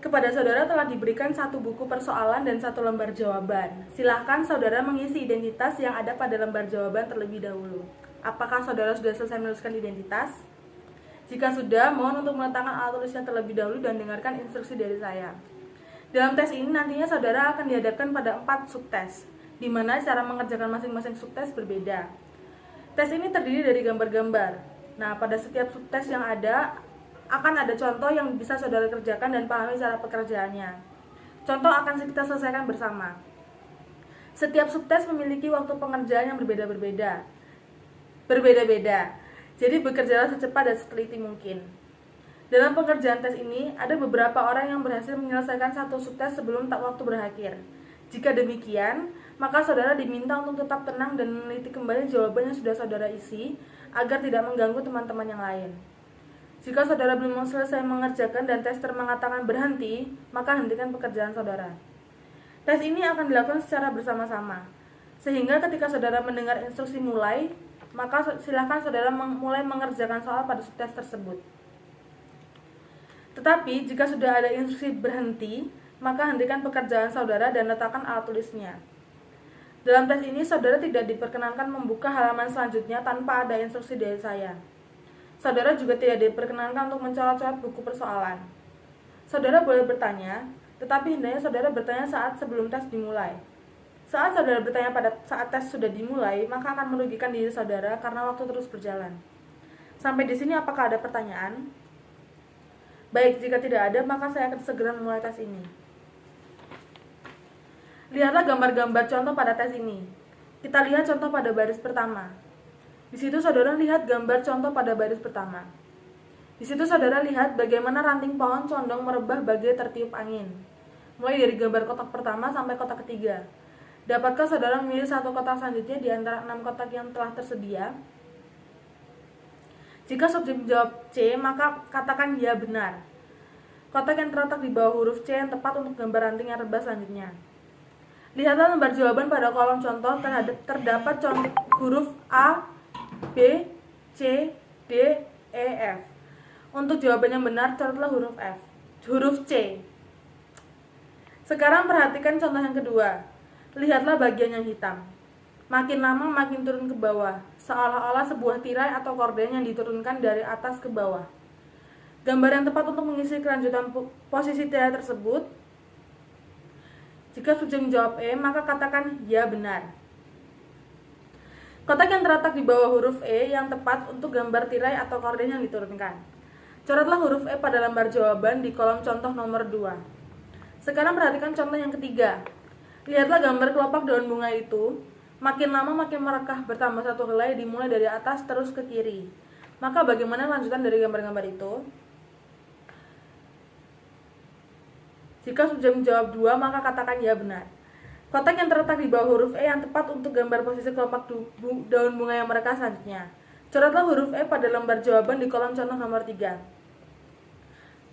Kepada saudara telah diberikan satu buku persoalan dan satu lembar jawaban. Silahkan saudara mengisi identitas yang ada pada lembar jawaban terlebih dahulu. Apakah saudara sudah selesai menuliskan identitas? Jika sudah, mohon untuk meletakkan alat tulisnya terlebih dahulu dan dengarkan instruksi dari saya. Dalam tes ini nantinya saudara akan dihadapkan pada 4 subtes, di mana cara mengerjakan masing-masing subtes berbeda. Tes ini terdiri dari gambar-gambar. Nah, pada setiap subtes yang akan ada contoh yang bisa saudara kerjakan dan pahami cara pekerjaannya. Contoh akan kita selesaikan bersama. Setiap subtes memiliki waktu pengerjaan yang berbeda-beda. Jadi bekerjalah secepat dan seteliti mungkin. Dalam pengerjaan tes ini, ada beberapa orang yang berhasil menyelesaikan satu subtes sebelum waktu berakhir. Jika demikian, maka saudara diminta untuk tetap tenang dan meneliti kembali jawaban yang sudah saudara isi agar tidak mengganggu teman-teman yang lain. Jika saudara belum selesai mengerjakan dan tester mengatakan berhenti, maka hentikan pekerjaan saudara. Tes ini akan dilakukan secara bersama-sama, sehingga ketika saudara mendengar instruksi mulai, maka silakan saudara mulai mengerjakan soal pada subtes tersebut. Tetapi jika sudah ada instruksi berhenti, maka hentikan pekerjaan saudara dan letakkan alat tulisnya. Dalam tes ini saudara tidak diperkenankan membuka halaman selanjutnya tanpa ada instruksi dari saya. Saudara juga tidak diperkenankan untuk mencolot-colot buku persoalan. Saudara boleh bertanya, tetapi hendaknya saudara bertanya saat sebelum tes dimulai. Saat saudara bertanya pada saat tes sudah dimulai, maka akan merugikan diri saudara karena waktu terus berjalan. Sampai di sini apakah ada pertanyaan? Baik, jika tidak ada, maka saya akan segera memulai tes ini. Lihatlah gambar-gambar contoh pada tes ini. Kita lihat contoh pada baris pertama. Di situ saudara lihat gambar contoh pada baris pertama. Di situ saudara lihat bagaimana ranting pohon condong merebah bagai tertiup angin. Mulai dari gambar kotak pertama sampai kotak ketiga. Dapatkah saudara memilih satu kotak selanjutnya di antara 6 kotak yang telah tersedia? Jika subjek menjawab C, maka katakan ya benar. Kotak yang terletak di bawah huruf C yang tepat untuk gambar ranting yang rebah selanjutnya. Lihatlah lembar jawaban pada kolom contoh terdapat contoh huruf A, B, C, D, E, F. Untuk jawaban yang benar, coretlah huruf C. Sekarang perhatikan contoh yang kedua. Lihatlah bagian yang hitam. Makin lama makin turun ke bawah, seolah-olah sebuah tirai atau korden yang diturunkan dari atas ke bawah. Gambar yang tepat untuk mengisi kelanjutan posisi tirai tersebut. Jika subjek menjawab E, maka katakan ya benar. Kotak yang terletak di bawah huruf E yang tepat untuk gambar tirai atau korden yang diturunkan. Coretlah huruf E pada lembar jawaban di kolom contoh nomor 2. Sekarang perhatikan contoh yang ketiga. Lihatlah gambar kelopak daun bunga itu. Makin lama makin merekah, bertambah satu helai dimulai dari atas terus ke kiri. Maka bagaimana lanjutan dari gambar-gambar itu? Jika subjek menjawab 2, maka katakan ya benar. Kotak yang terletak di bawah huruf E yang tepat untuk gambar posisi kelopak daun bunga yang merekah selanjutnya. Coretlah huruf E pada lembar jawaban di kolom contoh nomor 3.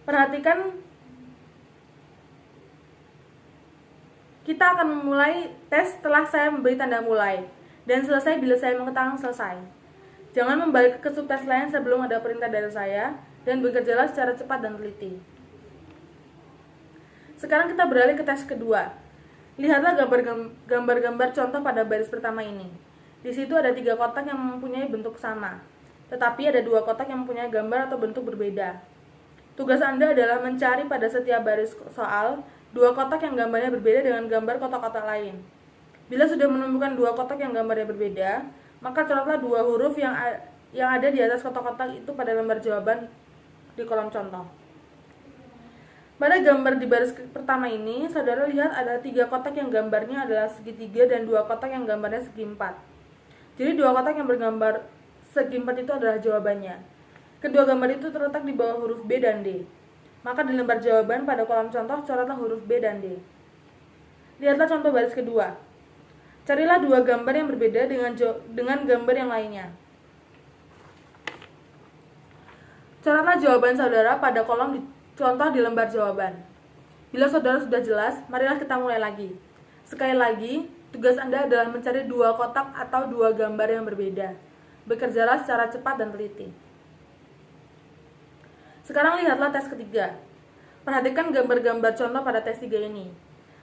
Perhatikan, kita akan memulai tes setelah saya memberi tanda mulai dan selesai bila saya mengatakan selesai. Jangan membalik ke subtes lain sebelum ada perintah dari saya dan bekerjalah secara cepat dan teliti. Sekarang kita beralih ke tes kedua. Lihatlah gambar-gambar contoh pada baris pertama ini. Di situ ada 3 kotak yang mempunyai bentuk sama, tetapi ada 2 kotak yang mempunyai gambar atau bentuk berbeda. Tugas Anda adalah mencari pada setiap baris soal 2 kotak yang gambarnya berbeda dengan gambar kotak-kotak lain. Bila sudah menemukan 2 kotak yang gambarnya berbeda, maka coretlah 2 huruf yang ada di atas kotak-kotak itu pada lembar jawaban di kolom contoh. Pada gambar di baris pertama ini, saudara lihat ada 3 kotak yang gambarnya adalah segitiga dan 2 kotak yang gambarnya segi 4. Jadi 2 kotak yang bergambar segi 4 itu adalah jawabannya. Kedua gambar itu terletak di bawah huruf B dan D. Maka di lembar jawaban pada kolom contoh, coretlah huruf B dan D. Lihatlah contoh baris kedua. Carilah 2 gambar yang berbeda dengan gambar yang lainnya. Coretlah jawaban saudara pada kolom contoh di lembar jawaban. Bila saudara sudah jelas, marilah kita mulai lagi. Sekali lagi, tugas Anda adalah mencari 2 kotak atau 2 gambar yang berbeda. Bekerjalah secara cepat dan teliti. Sekarang lihatlah tes ketiga. Perhatikan gambar-gambar contoh pada tes 3 ini.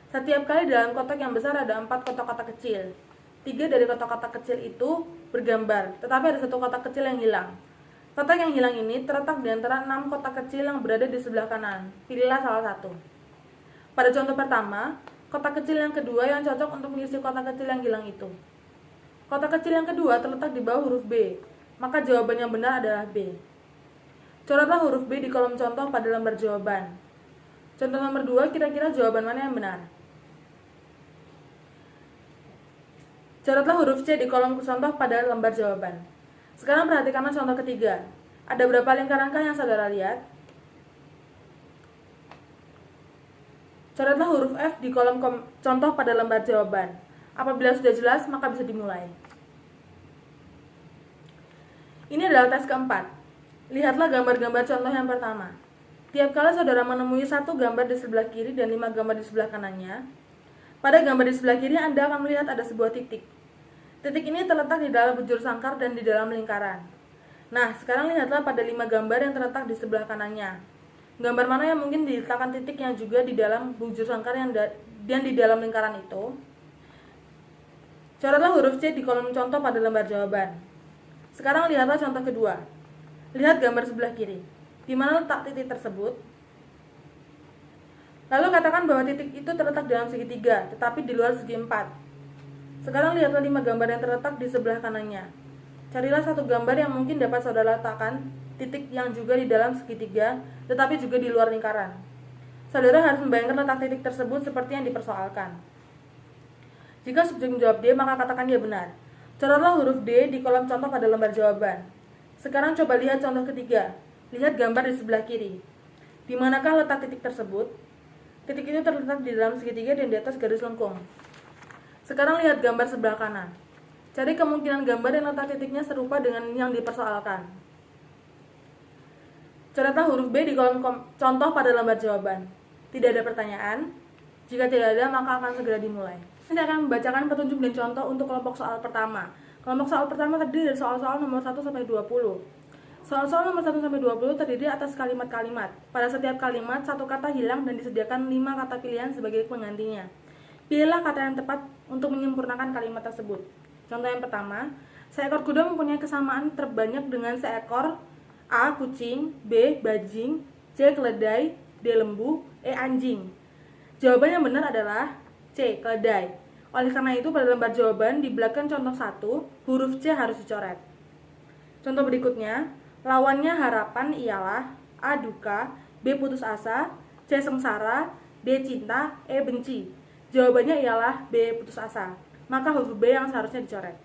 Setiap kali dalam kotak yang besar ada 4 kotak-kotak kecil. 3 dari kotak-kotak kecil itu bergambar, tetapi ada 1 kotak kecil yang hilang. Kotak yang hilang ini terletak di antara 6 kotak kecil yang berada di sebelah kanan. Pilihlah salah satu. Pada contoh pertama, kotak kecil yang kedua yang cocok untuk mengisi kotak kecil yang hilang itu. Kotak kecil yang kedua terletak di bawah huruf B, maka jawaban yang benar adalah B. Coretlah huruf B di kolom contoh pada lembar jawaban. Contoh nomor 2, kira-kira jawaban mana yang benar? Coretlah huruf C di kolom contoh pada lembar jawaban. Sekarang perhatikanlah contoh ketiga. Ada berapa lingkarankah yang saudara lihat? Coretlah huruf F di kolom contoh pada lembar jawaban. Apabila sudah jelas, maka bisa dimulai. Ini adalah tes keempat. Lihatlah gambar-gambar contoh yang pertama. Tiap kali saudara menemui 1 gambar di sebelah kiri dan 5 gambar di sebelah kanannya, pada gambar di sebelah kiri Anda akan melihat ada sebuah titik. Titik ini terletak di dalam bujur sangkar dan di dalam lingkaran. Nah, sekarang lihatlah pada 5 gambar yang terletak di sebelah kanannya. Gambar mana yang mungkin diletakkan titik yang juga di dalam bujur sangkar yang di dalam lingkaran itu? Coretlah huruf C di kolom contoh pada lembar jawaban. Sekarang lihatlah contoh kedua. Lihat gambar sebelah kiri. Di mana letak titik tersebut? Lalu katakan bahwa titik itu terletak dalam segitiga, tetapi di luar segi 4. Sekarang lihatlah 5 gambar yang terletak di sebelah kanannya. Carilah 1 gambar yang mungkin dapat saudara letakkan titik yang juga di dalam segitiga, tetapi juga di luar lingkaran. Saudara harus membayangkan letak titik tersebut seperti yang dipersoalkan. Jika subjek menjawab D, maka katakan dia benar. Coretlah huruf D di kolom contoh pada lembar jawaban. Sekarang coba lihat contoh ketiga. Lihat gambar di sebelah kiri. Di manakah letak titik tersebut? Titik itu terletak di dalam segitiga dan di atas garis lengkung. Sekarang lihat gambar sebelah kanan. Cari kemungkinan gambar yang letak titiknya serupa dengan yang dipersoalkan. Coretlah huruf B di kolom contoh pada lembar jawaban. Tidak ada pertanyaan? Jika tidak ada, maka akan segera dimulai. Saya akan membacakan petunjuk dan contoh untuk kelompok soal pertama. Kelompok soal pertama terdiri dari soal-soal nomor 1 sampai 20. Soal-soal nomor 1 sampai 20 terdiri atas kalimat-kalimat. Pada setiap kalimat, 1 kata hilang dan disediakan 5 kata pilihan sebagai penggantinya. Pilihlah kata yang tepat untuk menyempurnakan kalimat tersebut. Contoh yang pertama, seekor kuda mempunyai kesamaan terbanyak dengan seekor A. Kucing, B. Bajing, C. Keledai, D. Lembu, E. Anjing. Jawaban yang benar adalah C. Keledai. Oleh karena itu, pada lembar jawaban di belakang contoh 1, huruf C harus dicoret. Contoh berikutnya, lawannya harapan ialah A. Duka, B. Putus asa, C. Sengsara, D. Cinta, E. Benci. Jawabannya ialah B. Putus asa. Maka huruf B yang seharusnya dicoret.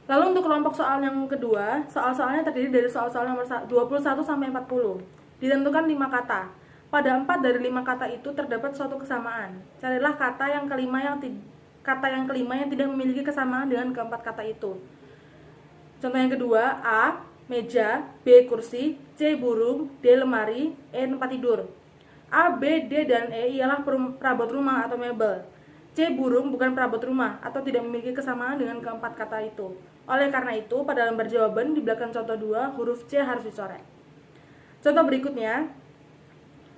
Lalu untuk kelompok soal yang kedua, soal-soalnya terdiri dari soal-soal nomor 21 sampai 40. Ditentukan 5 kata. Pada 4 dari 5 kata itu terdapat suatu kesamaan. Carilah kata yang kelima yang tidak memiliki kesamaan dengan keempat kata itu. Contoh yang kedua, A. Meja, B. Kursi, C. Burung, D. Lemari, E. Tempat tidur. A, B, D, dan E ialah perabot rumah atau mebel. C. Burung bukan perabot rumah atau tidak memiliki kesamaan dengan keempat kata itu. Oleh karena itu, pada lembar jawaban di belakang contoh 2, huruf C harus dicoret. Contoh berikutnya,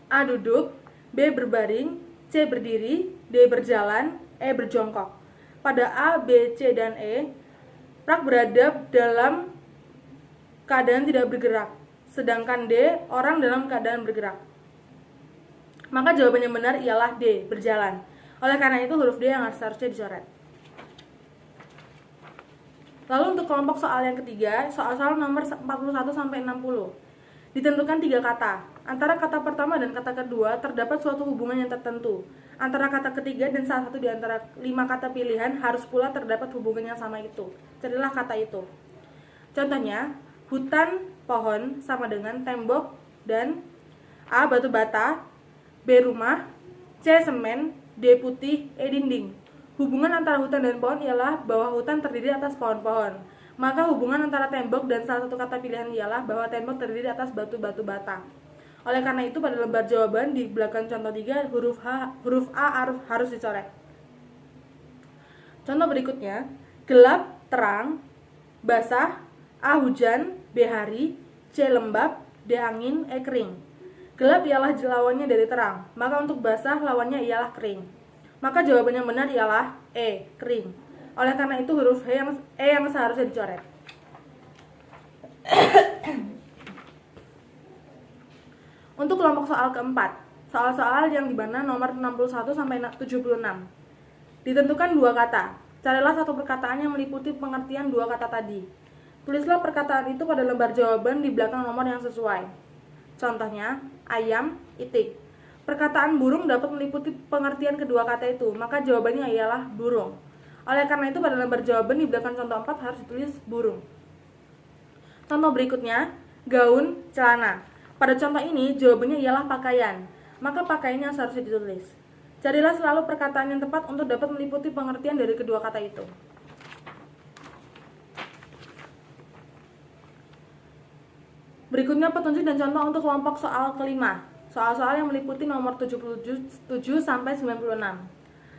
A. Duduk, B. Berbaring, C. Berdiri, D. Berjalan, E. Berjongkok. Pada A, B, C, dan E, rak berada dalam keadaan tidak bergerak, sedangkan D, orang dalam keadaan bergerak. Maka jawaban yang benar ialah D. Berjalan. Oleh karena itu, huruf D yang seharusnya dicoret. Lalu untuk kelompok soal yang ketiga, soal-soal nomor 41 sampai 60. Ditentukan 3 kata. Antara kata pertama dan kata kedua terdapat suatu hubungan yang tertentu. Antara kata ketiga dan salah satu di antara 5 kata pilihan harus pula terdapat hubungan yang sama itu. Carilah kata itu. Contohnya, hutan, pohon sama dengan tembok dan A. Batu bata, B. Rumah, C. Semen, D. Putih, E. Dinding. Hubungan antara hutan dan pohon ialah bahwa hutan terdiri atas pohon-pohon. Maka hubungan antara tembok dan salah satu kata pilihan ialah bahwa tembok terdiri atas batu-batu bata. Oleh karena itu, pada lembar jawaban di belakang contoh 3, huruf A harus dicoret. Contoh berikutnya, gelap, terang, basah, A. Hujan, B. Hari, C. Lembab, D. Angin, E. Kering. Gelap ialah lawannya dari terang, maka untuk basah lawannya ialah kering. Maka jawaban yang benar ialah E. Kering. Oleh karena itu huruf E yang seharusnya dicoret. Untuk kelompok soal keempat, soal-soal yang di mana nomor 61 sampai 76. Ditentukan dua kata. Carilah satu perkataan yang meliputi pengertian dua kata tadi. Tulislah perkataan itu pada lembar jawaban di belakang nomor yang sesuai. Contohnya, ayam, itik. Perkataan burung dapat meliputi pengertian kedua kata itu, maka jawabannya ialah burung. Oleh karena itu pada lembar jawaban di belakang contoh 4 harus ditulis burung. Contoh berikutnya, gaun, celana. Pada contoh ini, jawabannya ialah pakaian, maka pakaiannya seharusnya ditulis. Carilah selalu perkataan yang tepat untuk dapat meliputi pengertian dari kedua kata itu. Berikutnya petunjuk dan contoh untuk kelompok soal kelima. Soal-soal yang meliputi nomor 77 sampai 96.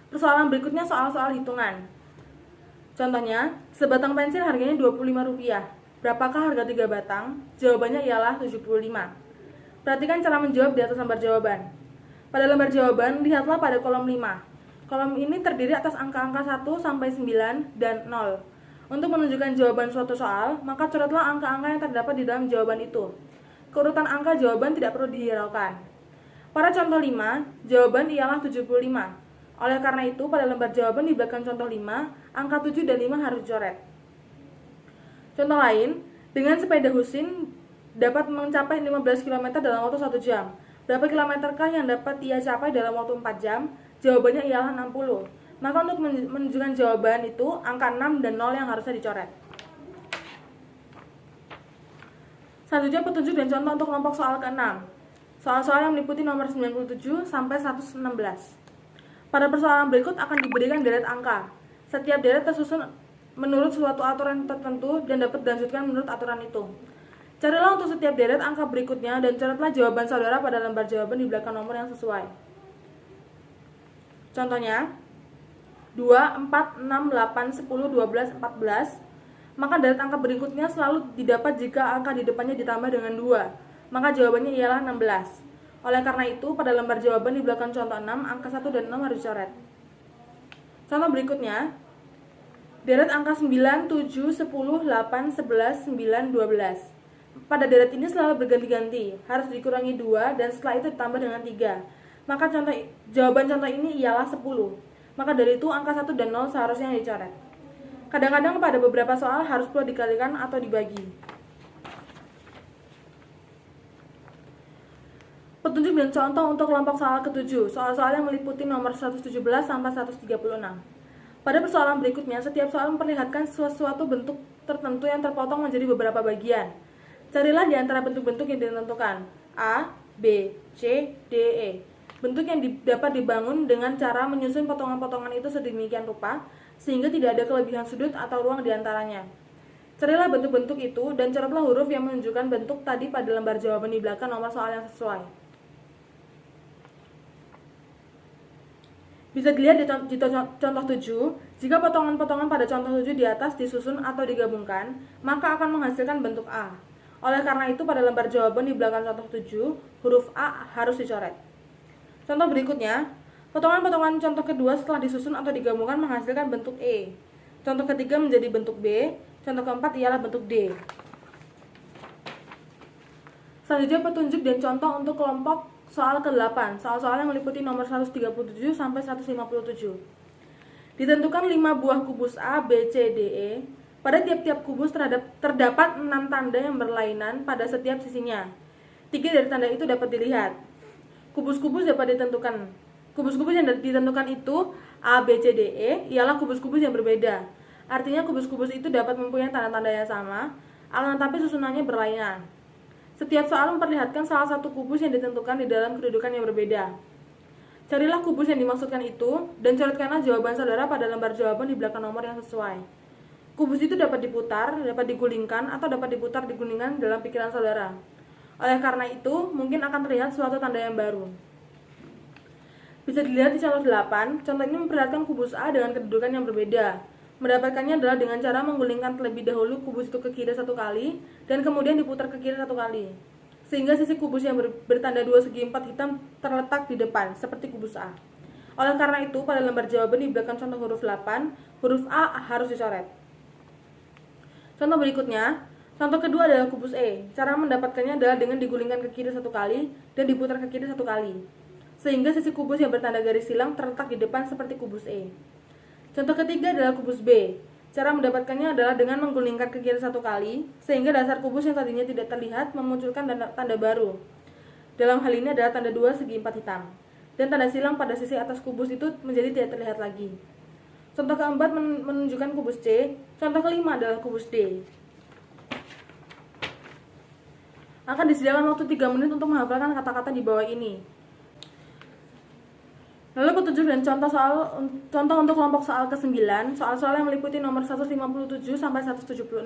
Persoalan berikutnya soal-soal hitungan. Contohnya, sebatang pensil harganya Rp25. Berapakah harga 3 batang? Jawabannya ialah 75. Perhatikan cara menjawab di atas lembar jawaban. Pada lembar jawaban, lihatlah pada kolom 5. Kolom ini terdiri atas angka-angka 1 sampai 9 dan 0. Untuk menunjukkan jawaban suatu soal, maka coretlah angka-angka yang terdapat di dalam jawaban itu. Keurutan angka jawaban tidak perlu dihiraukan. Pada contoh 5, jawaban ialah 75. Oleh karena itu, pada lembar jawaban di belakang contoh 5, angka 7 dan 5 harus dicoret. Contoh lain, dengan sepeda Husin dapat mencapai 15 km dalam waktu 1 jam. Berapa kilometerkah yang dapat ia capai dalam waktu 4 jam? Jawabannya ialah 60. Maka untuk menunjukkan jawaban itu, angka 6 dan 0 yang harusnya dicoret. Selanjutnya petunjuk dan contoh untuk kelompok soal ke-6. Soal-soal yang meliputi nomor 97 sampai 116. Pada persoalan berikut akan diberikan deret angka. Setiap deret tersusun menurut suatu aturan tertentu dan dapat dilanjutkan menurut aturan itu. Carilah untuk setiap deret angka berikutnya dan coretlah jawaban saudara pada lembar jawaban di belakang nomor yang sesuai. Contohnya, 2, 4, 6, 8, 10, 12, 14. Maka deret angka berikutnya selalu didapat jika angka di depannya ditambah dengan 2. Maka jawabannya ialah 16. Oleh karena itu, pada lembar jawaban di belakang contoh 6, angka 1 dan 6 harus dicoret. Contoh berikutnya, deret angka 9, 7, 10, 8, 11, 9, 12. Pada deret ini selalu berganti-ganti, harus dikurangi 2 dan setelah itu ditambah dengan 3. Maka jawaban contoh ini ialah 10. Maka dari itu angka 1 dan 0 seharusnya dicoret. Kadang-kadang pada beberapa soal harus pula dikalikan atau dibagi. Petunjuk dan contoh untuk kelompok soal ke-7, soal-soal yang meliputi nomor 117 sampai 136. Pada persoalan berikutnya, setiap soal memperlihatkan sesuatu bentuk tertentu yang terpotong menjadi beberapa bagian. Carilah di antara bentuk-bentuk yang ditentukan A, B, C, D, E. Bentuk yang dapat dibangun dengan cara menyusun potongan-potongan itu sedemikian rupa sehingga tidak ada kelebihan sudut atau ruang di antaranya. Carilah bentuk-bentuk itu dan coretlah huruf yang menunjukkan bentuk tadi pada lembar jawaban di belakang nomor soal yang sesuai. Bisa dilihat di contoh 7, jika potongan-potongan pada contoh 7 di atas disusun atau digabungkan, maka akan menghasilkan bentuk A. Oleh karena itu, pada lembar jawaban di belakang contoh 7, huruf A harus dicoret. Contoh berikutnya, potongan-potongan contoh kedua setelah disusun atau digabungkan menghasilkan bentuk E. Contoh ketiga menjadi bentuk B, contoh keempat ialah bentuk D. Selanjutnya petunjuk dan contoh untuk kelompok soal ke-8, soal-soal yang meliputi nomor 137 sampai 157. Ditentukan 5 buah kubus A, B, C, D, E. Pada tiap-tiap kubus terdapat 6 tanda yang berlainan pada setiap sisinya. 3 dari tanda itu dapat dilihat. Kubus-kubus dapat ditentukan. Kubus-kubus yang ditentukan itu A, B, C, D, E ialah kubus-kubus yang berbeda. Artinya kubus-kubus itu dapat mempunyai tanda-tanda yang sama, akan tetapi susunannya berlainan. Setiap soal memperlihatkan salah satu kubus yang ditentukan di dalam kedudukan yang berbeda. Carilah kubus yang dimaksudkan itu dan coretkanlah jawaban saudara pada lembar jawaban di belakang nomor yang sesuai. Kubus itu dapat diputar, dapat digulingkan, atau dapat diputar digulingkan dalam pikiran saudara. Oleh karena itu, mungkin akan terlihat suatu tanda yang baru. Bisa dilihat di contoh 8, contoh ini memperlihatkan kubus A dengan kedudukan yang berbeda. Mendapatkannya adalah dengan cara menggulingkan terlebih dahulu kubus itu ke kiri 1 kali dan kemudian diputar ke kiri 1 kali. Sehingga sisi kubus yang bertanda 2 segi 4 hitam terletak di depan, seperti kubus A. Oleh karena itu, pada lembar jawaban di belakang contoh huruf 8, huruf A harus dicoret. Contoh berikutnya, contoh kedua adalah kubus E. Cara mendapatkannya adalah dengan digulingkan ke kiri 1 kali dan diputar ke kiri 1 kali. Sehingga sisi kubus yang bertanda garis silang terletak di depan seperti kubus E. Contoh ketiga adalah kubus B. Cara mendapatkannya adalah dengan menggulingkan ke kiri 1 kali, sehingga dasar kubus yang tadinya tidak terlihat memunculkan tanda baru. Dalam hal ini adalah tanda 2 segi 4 hitam. Dan tanda silang pada sisi atas kubus itu menjadi tidak terlihat lagi. Contoh keempat menunjukkan kubus C. Contoh kelima adalah kubus D. Akan disediakan waktu 3 menit untuk menghafalkan kata-kata di bawah ini. Lalu petunjuk dan contoh untuk kelompok soal ke-9, soal-soal yang meliputi nomor 157 sampai 176.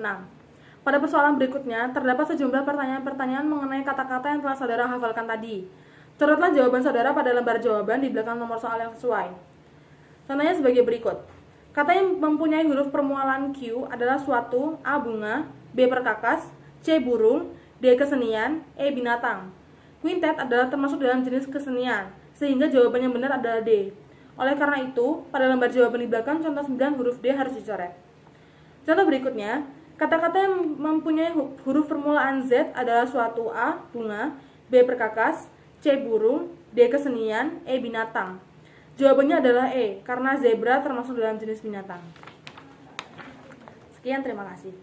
Pada persoalan berikutnya, terdapat sejumlah pertanyaan-pertanyaan mengenai kata-kata yang telah saudara hafalkan tadi. Coretlah jawaban saudara pada lembar jawaban di belakang nomor soal yang sesuai. Contohnya sebagai berikut. Kata yang mempunyai huruf permulaan Q adalah suatu, A bunga, B perkakas, C burung, D kesenian, E binatang. Quintet adalah termasuk dalam jenis kesenian, sehingga jawaban yang benar adalah D. Oleh karena itu, pada lembar jawaban di belakang contoh 9 huruf D harus dicoret. Contoh berikutnya, kata-kata yang mempunyai huruf permulaan Z adalah suatu, A bunga, B perkakas, C burung, D kesenian, E binatang. Jawabannya adalah E, karena zebra termasuk dalam jenis binatang. Sekian, terima kasih.